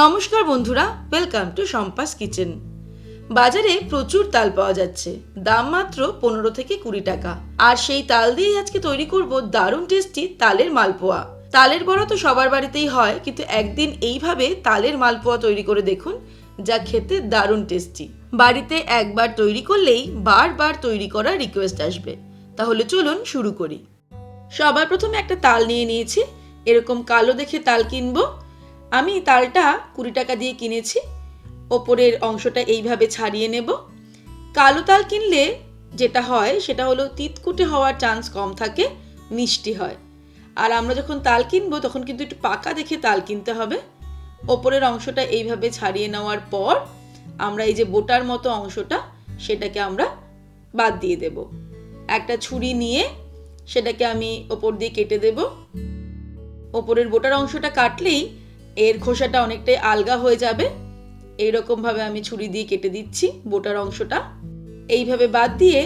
নমস্কার বন্ধুরা, welcome to Shampa's kitchen. বাজারে প্রচুর তাল পাওয়া যাচ্ছে, দাম মাত্র 15 থেকে 20 টাকা। আর সেই তাল দিয়েই আজকে তৈরি করব দারুণ টেস্টি তালের মালপোয়া। তালের বড়া তো সবার বাড়িতেই হয়, কিন্তু একদিন এইভাবে তালের মালপোয়া তৈরি করে দেখুন, যা খেতে দারুণ টেস্টি। বাড়িতে একবার তৈরি করলেই বারবার তৈরি করার রিকোয়েস্ট আসবে। তাহলে চলুন শুরু করি। সবার প্রথমে একটা তাল নিয়ে নিয়েছি। এরকম কালো দেখে তাল কিনবো। আমি তালটা 20 টাকা দিয়ে কিনেছি। ওপরের অংশটা এইভাবে ছাড়িয়ে নেব। কালো তাল কিনলে যেটা হয় সেটা হলো তিতকুটে হওয়ার চান্স কম থাকে, মিষ্টি হয়। আর আমরা যখন তাল কিনবো তখন কিন্তু একটু পাকা দেখে তাল কিনতে হবে। ওপরের অংশটা এইভাবে ছাড়িয়ে নেওয়ার পর আমরা এই যে বোটার মতো অংশটা, সেটাকে আমরা বাদ দিয়ে দেব। একটা ছুরি নিয়ে সেটাকে আমি ওপর দিয়ে কেটে দেব। ওপরের বোটার অংশটা কাটলেই এর খোসাটা অনেকটাই আলগা হয়ে যাবে। এইরকম ভাবে আমি ছুরি দিয়ে কেটে দিচ্ছি বোটার অংশটা। এইভাবে বাদ দিয়ে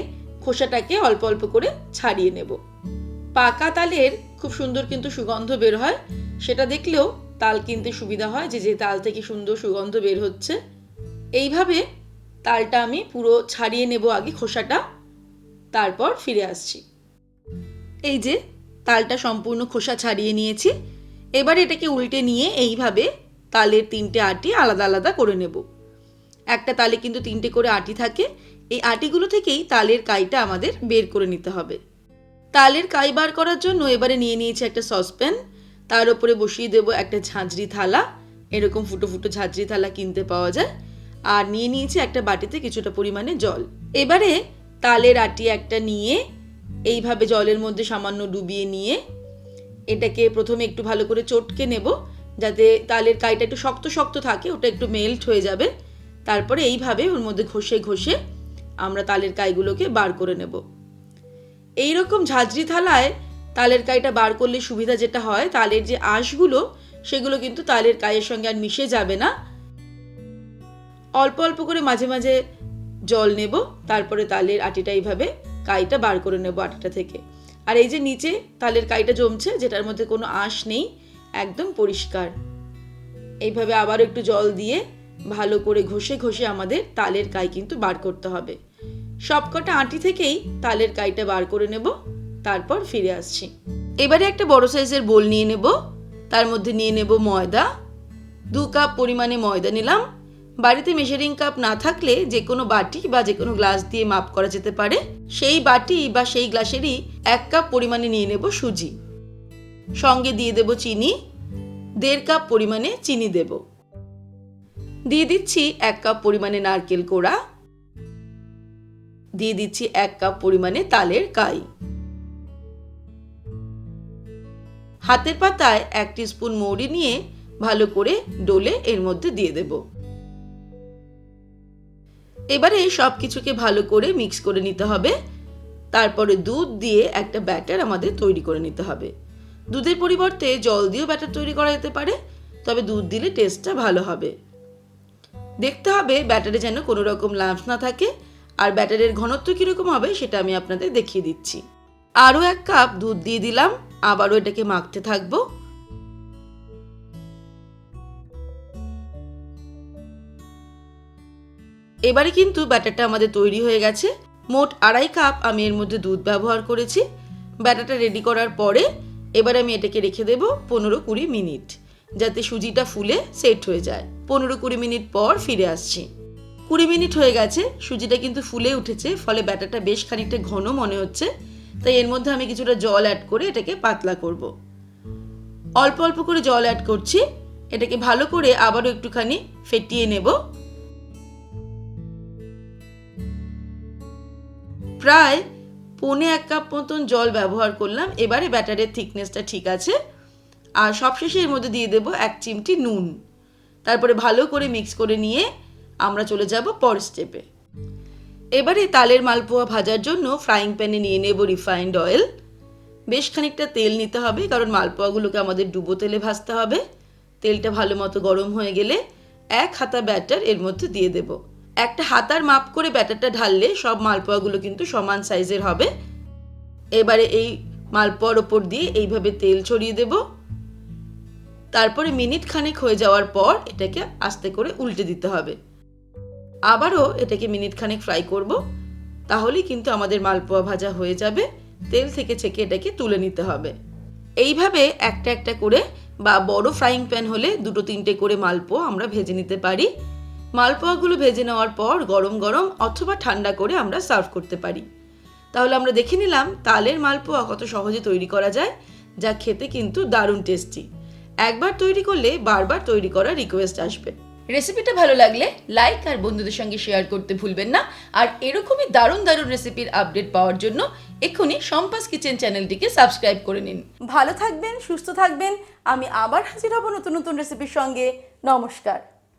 খোসাটাকে অল্প অল্প করে ছাড়িয়ে নেব। পাকা তালের খুব সুন্দর কিন্তু সুগন্ধ বের হয়, সেটা দেখলেও তাল কিনতে সুবিধা হয় যে যে তাল থেকে সুন্দর সুগন্ধ বের হচ্ছে। এইভাবে তালটা আমি পুরো ছাড়িয়ে নেব আগে খোসাটা, তারপর ফিরে আসছি। এই যে তালটা সম্পূর্ণ খোসা ছাড়িয়ে নিয়েছি। এবার এটাকে উল্টে নিয়ে এইভাবে তালের 3টে আটি আলাদা আলাদা করে নেব। একটা তালে কিন্তু 3টে করে আটি থাকে। এই আটিগুলো থেকেই তালের কাইটা আমাদের বের করে নিতে হবে। তালের কাই বার করার জন্য এবারে নিয়ে নিয়েছি একটা সসপ্যান। তার উপরে বসিয়ে দেব একটা ঝাঁঝরি থালা। এরকম ফুটো ফুটো ঝাঁঝরি থালা কিনতে পাওয়া যায়। আর নিয়ে নিয়েছি একটা বাটিতে কিছুটা পরিমাণে জল। এবারে তালের আটি একটা নিয়ে এইভাবে জলের মধ্যে সামান্য ডুবিয়ে নিয়ে এটাকে প্রথমে একটু ভালো করে চটকে নেব, যাতে তালের কাইটা একটু শক্ত শক্ত থাকে, ওটা একটু মেল্ট হয়ে যাবে। তারপরে এইভাবে ওর মধ্যে ঘষে ঘষে আমরা তালের কাইগুলোকে বার করে নেব। এইরকম ঝাঁঝরি থালায় তালের কাইটা বার করলে সুবিধা যেটা হয়, তালের যে আঁশগুলো সেগুলো কিন্তু তালের কাইয়ের সঙ্গে আর মিশে যাবে না। অল্প অল্প করে মাঝে মাঝে জল নেব, তারপরে তালের আটিটা এইভাবে কাইটা বার করে নেব আটিটা থেকে। আর এই যে নিচে তালের কাইটা জমছে, যেটার মধ্যে কোনো আঁশ নেই, একদম পরিষ্কার। এইভাবে আবার একটু জল দিয়ে ভালো করে ঘষে ঘষে আমাদের তালের কাই কিন্তু বার করতে হবে। সবকটা আটি থেকেই তালের কাইটা বার করে নেব, তারপর ফিরে আসছি। এবারে একটা বড় সাইজের বোল নিয়ে নেব। তার মধ্যে নিয়ে নেব ময়দা। 2 কাপ পরিমাণে ময়দা নিলাম। বাড়িতে মেজারিং কাপ না থাকলে যে কোনো বাটি বা যে কোনো গ্লাস দিয়ে মাপ করা যেতে পারে। সেই বাটি বা সেই গ্লাসেরই 1 কাপ পরিমাণে নিয়ে নেব সুজি। সঙ্গে দিয়ে দেব চিনি। 1.5 কাপ পরিমাণে চিনি দেব। দিয়ে দিচ্ছি 1 কাপ পরিমাণে নারকেল কোড়া। দিয়ে দিচ্ছি 1 কাপ পরিমাণে তালের কাই। হাতের পাতায় 1 টিস্পুন মৌরি নিয়ে ভালো করে ডলে এর মধ্যে দিয়ে দেব। এবারে সব কিছুকে ভালো করে মিক্স করে নিতে হবে। তারপরে দুধ দিয়ে একটা ব্যাটার আমাদের তৈরি করে নিতে হবে। দুধের পরিবর্তে জল দিয়েও ব্যাটার তৈরি করা যেতে পারে, তবে দুধ দিলে টেস্টটা ভালো হবে। দেখতে হবে ব্যাটারে যেন কোনো রকম লাম্পস না থাকে। আর ব্যাটারের ঘনত্ব কীরকম হবে সেটা আমি আপনাদের দেখিয়ে দিচ্ছি। আরও 1 কাপ দুধ দিয়ে দিলাম। আবারও এটাকে মাখতে থাকবো। এবারে কিন্তু ব্যাটারটা আমাদের তৈরি হয়ে গেছে। মোট 2.5 কাপ আমি এর মধ্যে দুধ ব্যবহার করেছি। ব্যাটারটা রেডি করার পরে এবার আমি এটাকে রেখে দেব 15-20 মিনিট, যাতে সুজিটা ফুলে সেট হয়ে যায়। 15-20 মিনিট পর ফিরে আসছি। 20 মিনিট হয়ে গেছে, সুজিটা কিন্তু ফুলে উঠেছে, ফলে ব্যাটারটা বেশ খানিকটা ঘন মনে হচ্ছে। তাই এর মধ্যে আমি কিছুটা জল অ্যাড করে এটাকে পাতলা করব। অল্প অল্প করে জল অ্যাড করছি। এটাকে ভালো করে আবারও একটুখানি ফেটিয়ে নেব। প্রায় 1.25 কাপ মতন জল ব্যবহার করলাম। এবারে ব্যাটারের থিকনেসটা ঠিক আছে। আর সবশেষে এর মধ্যে দিয়ে দেব 1 চিমটি নুন। তারপরে ভালো করে মিক্স করে নিয়ে আমরা চলে যাব পরের স্টেপে। এবারে তালের মালপোয়া ভাজার জন্য ফ্রাইং প্যানে নিয়ে নেব রিফাইন্ড অয়েল। বেশ খানিকটা তেল নিতে হবে, কারণ মালপোয়াগুলোকে আমাদের ডুবো তেলে ভাজতে হবে। তেলটা ভালো মতো গরম হয়ে গেলে 1 হাতা ব্যাটার এর মধ্যে দিয়ে দেব। একটা হাতার মাপ করে ব্যাটারটা ঢাললে সব মালপোয়াগুলো কিন্তু সমান সাইজের হবে। এবারে এই মালপোয়ার ওপর দিয়ে এইভাবে তেল ছড়িয়ে দেব। তারপরে মিনিট খানেক হয়ে যাওয়ার পর এটাকে আস্তে করে উল্টে দিতে হবে। আবারও এটাকে মিনিট খানেক ফ্রাই করব, তাহলেই কিন্তু আমাদের মালপোয়া ভাজা হয়ে যাবে। তেল থেকে ছেঁকে এটাকে তুলে নিতে হবে। এইভাবে একটা একটা করে বা বড় ফ্রাইং প্যান হলে 2-3টে করে মালপোয়া আমরা ভেজে নিতে পারি। মালপোয়াগুলো ভেজে নেওয়ার পর গরম গরম অথবা ঠান্ডা করে আমরা সার্ভ করতে পারি। তাহলে আমরা দেখে নিলাম তালের মালপোয়া কত সহজে তৈরি করা যায়, যা খেতে কিন্তু দারুণ টেস্টি। একবার তৈরি করলে বারবার তৈরি করার রিকোয়েস্ট আসবে। রেসিপিটা ভালো লাগলে লাইক আর বন্ধুদের সঙ্গে শেয়ার করতে ভুলবেন না। আর এরকমই দারুণ দারুণ রেসিপির আপডেট পাওয়ার জন্য এক্ষুনি সম্পাস কিচেন চ্যানেলটিকে সাবস্ক্রাইব করে নিন। ভালো থাকবেন, সুস্থ থাকবেন। আমি আবার হাজির হব নতুন নতুন রেসিপির সঙ্গে। নমস্কার।